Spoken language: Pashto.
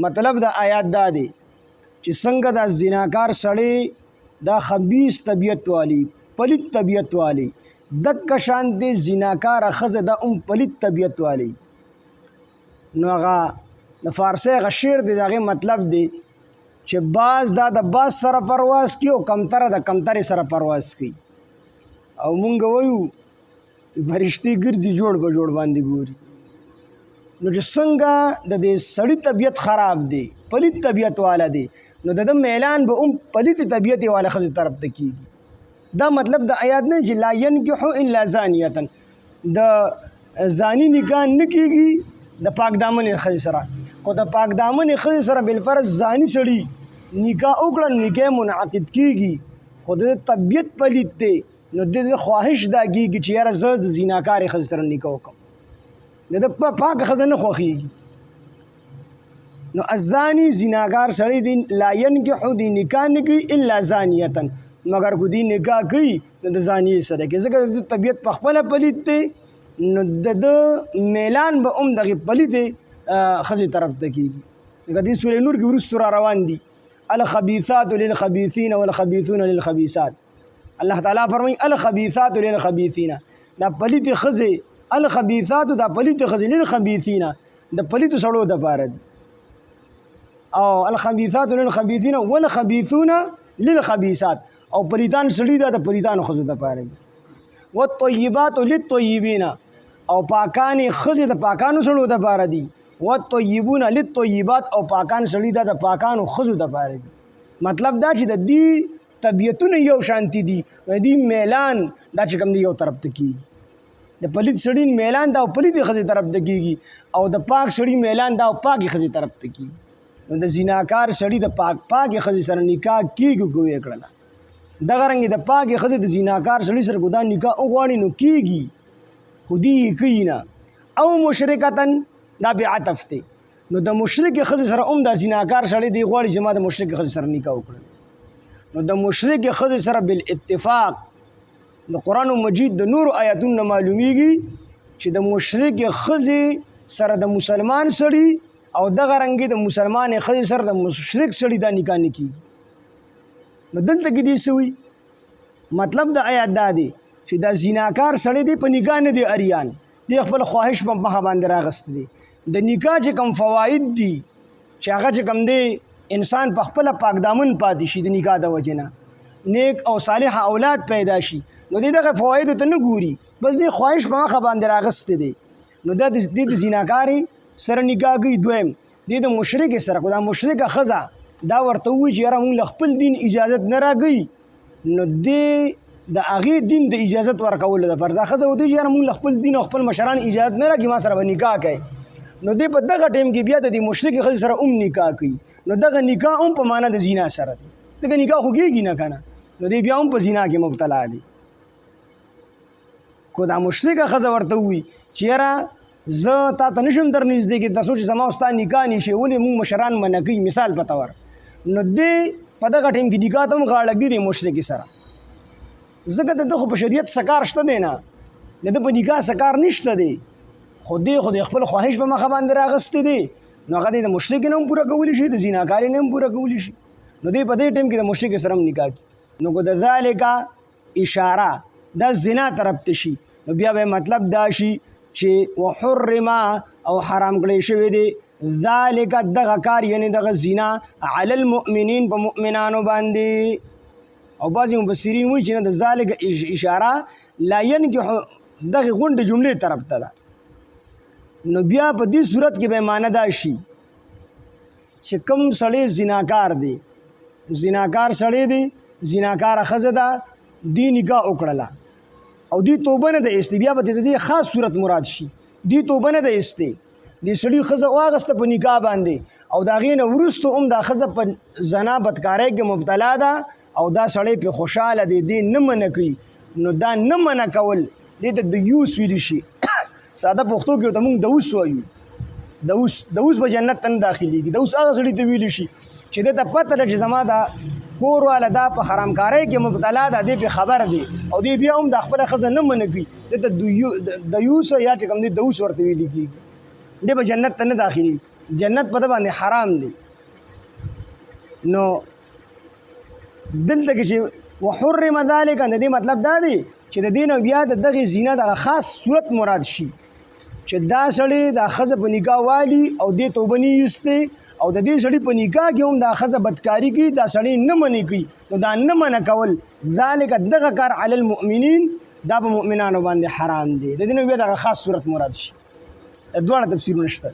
مطلب د آیات دا دی چې څنګه دا زناکار سړی دا خبیث طبیعت والی پلیت طبیعت والی دک شانتې زناکار ښځه دا پلیت طبیعت والی نو هغه د فارسی هغه شعر دی د هغې مطلب دی چې باز دا د باز سره پرواز کوي او کمتره د کمترې سره پرواز کوي او مونږ وایو فرشتې ګرځي جوړ به جوړ باندې ګوري نو چې څنګه د دې سړي طبیعت خراب دی پلیت طبیعت والا دی نو د ده میلان به پلیت طبیعت والا ښځې طرف ته کېږي دا مطلب د آیات نه چې لا ینکحو الا زانیة د زانی نکاح نه کېږي د پاک دامنې ښځې سره خو د پاک دامنې ښځې سره بالفرض زانی سړي نکاح وکړه نو نکاح منعقد کېږي خو د طبیعت پلیت دی نو د خواهش دا کېږي چې یاره زه د زیناکارې ښځې سره نکاح وکړم د پاکه ښځه نه خوښېږي نو الزانی زیناکار سړی دی لا ینکحو دی نکاح نه کوي الا زانیة مگر کو دی نکاح کوي نو د زانیې سره کوي ځکه د طبیعت په خپله پلیت دی نو د میلان به دغې پلیتې ښځې طرف ته کېږي لکه دې سورې نور کې وروستو را روان دي الخبیثات للخبیثین والخبیثون للخبیثات الله تعالی فرمایي الخبیثات للخبیثین دا پلیتې ښځې الخبیثات دا پلیتې ښځې للخبیثین د پلیتو سړو دپاره دي او الخبیثات للخبیثین والخبیثون للخبیثات او پلیتان سړي دا د پلیتانو ښځو دپاره دي والطیبات للطیبین او پاکانې ښځې د پاکانو سړو دپاره دي والطیبون للطیبات او پاکان سړي دا د پاکانو ښځو دپاره دي مطلب دا چې د دې طبیعتونه یو شانتي دي د دې میلان دا چې کوم دی یو طرف ته کېږي د پلیت سړي میلان دا او پلیتې ښځې طرف ته کېږي او د پاک سړي میلان دا او پاکې ښځې طرف ته کېږي نو د زیناکار سړي د پاکې ښځې سره نکاح کېږي کو یې کړله دغه رنګې د پاکې ښځې د زیناکار سړي سره کو دا نکاح وغواړي نو کېږي خو دې یې کوي نه او مشرکتن دا بې عطف دی نو د مشرکې ښځې سره دا زیناکار سړی دی غواړي چې ما د مشرکې ښځې سره نکاح وکړم نو د مشرکې ښځې سره بالاتفاق د قرآن مجید د نورو آیاتونو معلومیږي چې د مشرکې ښځې سره د مسلمان سړي او دغه رنګې د مسلمانې ښځې سره د مشرک سړي دا نکاح نه کېږي نو دلته کې دې څه وي مطلب د آیات دا دی چې دا زیناکار سړی دی په نکاح نه دی اریان دی خپل خواهش په مخه باندې راغست دی د نکاح چې کوم فواید دي چې هغه چې کوم دی انسان په خپله پاک دامن پاتې شي د نکاح د وجې نه نیک او صالح اولاد پیدا شي نو دی دغه فوایدو ته نه ګوري بس دی خواهش په مخه باندې راغستی دی نو دا د زیناکارې سره نکاح کوي دویم دی د مشرکې سره خو دا مشرکه ښځه دا ورته ووایي چې یاره مونږ له خپل دین اجازت نه راکوي نو دی د هغې دین د اجازت ورکولو دپاره دا ښځه ورته وایي چې یاره مونږ له خپل دین او خپل مشران اجازت نه راکوي ما سره به نکاح کوي نو دی په دغه ټیم کې بیا د دې مشرکې ښځې سره نکاح کوي نو دغه نکاح په معنا د زینا سره دی دغه نکاح خو کېږي نه که نه نو دی بیا په زینا کې مبتلا دی خو دا مشرکه ښځه ورته ووایي چې یاره زه تا ته نشم در نږدې کې تر څو چې زما او ستا نکاح نه شي ولې مونږ مشران منع کوي مثال په طور نو دی په دغه ټیم کې نکاح ته هم غاړه ږدي د مشرکې سره ځکه د ده خو په شریعت څه کار شته دی نه د ده په نکاح څه کار نشته دی خو دی خپل خواهش په مخه باندې راغستی دی نو هغه دی د مشرکې نه هم پوره کولی شي د زیناکارې نه هم پوره کولی شي نو دی په دې ټیم کې د مشرکې سره هم نکاح کوي نو که د ذالکه اشاره دا زنا طرف ته شي نو بیا به مطلب دا شي چې وحرم او حرام کړی شوی دی ذالک دغه کار یعنی دغه زنا علی المؤمنین په مؤمنانو باندې او بعضې مفسرین وایي چې نه د ذالک اشاره لا ینکح دغې غونډې جملې طرف ته ده نو بیا په دې صورت کې به معنی دا شي چې کوم سړی زناکار دی زناکار سړی دی زناکاره ښځه ده دی نکاح وکړله او دی توبه نه ده ایستې بیا به د دې خاص صورت مراد شي دی توبه نه ده ایستې دې سړي ښځه واغسته په نکاح باندې او د هغې نه وروستو هم دا ښځه په زنا بدکارۍ کې مبتلا ده او دا سړی پې خوشحاله دی دی نه منع کوي نو دا نه منع کول دې ته دیوس ویلی شي ساده پښتو کې ورته مونږ دوس وایو دوس به جنت ته نه داخلېږي دوس هغه سړي ته ویلی شي چې دې ته پته ده چې زما دا کور والا دا په حرامکارۍ کې مبتلا ده دې پې خبر دی او دې بیا هم د خپله ښځه نه منع کوي دې ته دیوس یا چې کوم دی دوس ورته ویلي کېږي دې به جنت ته نه داخلېږي جنت په ده باندې حرام دی. نو دلته کې چې وحرم ذلک د دې مطلب دا دی چې د دې نه بیا د دغې زینه دغه خاص صورت مراد شي چې دا سړی دا ښځه په نکاح والي او دې توبه نه ایستې او د دې سړي په نکاح کې هم دا ښځه بدکاري کوي، دا سړی نه منې کوي، نو دا نه منع کول ذلک دغه کار علی المؤمنین دا په مؤمنانو باندې حرام دی. د دې نه بیا دغه خاص صورت مراد شي. دواړه تفسیرونه شته.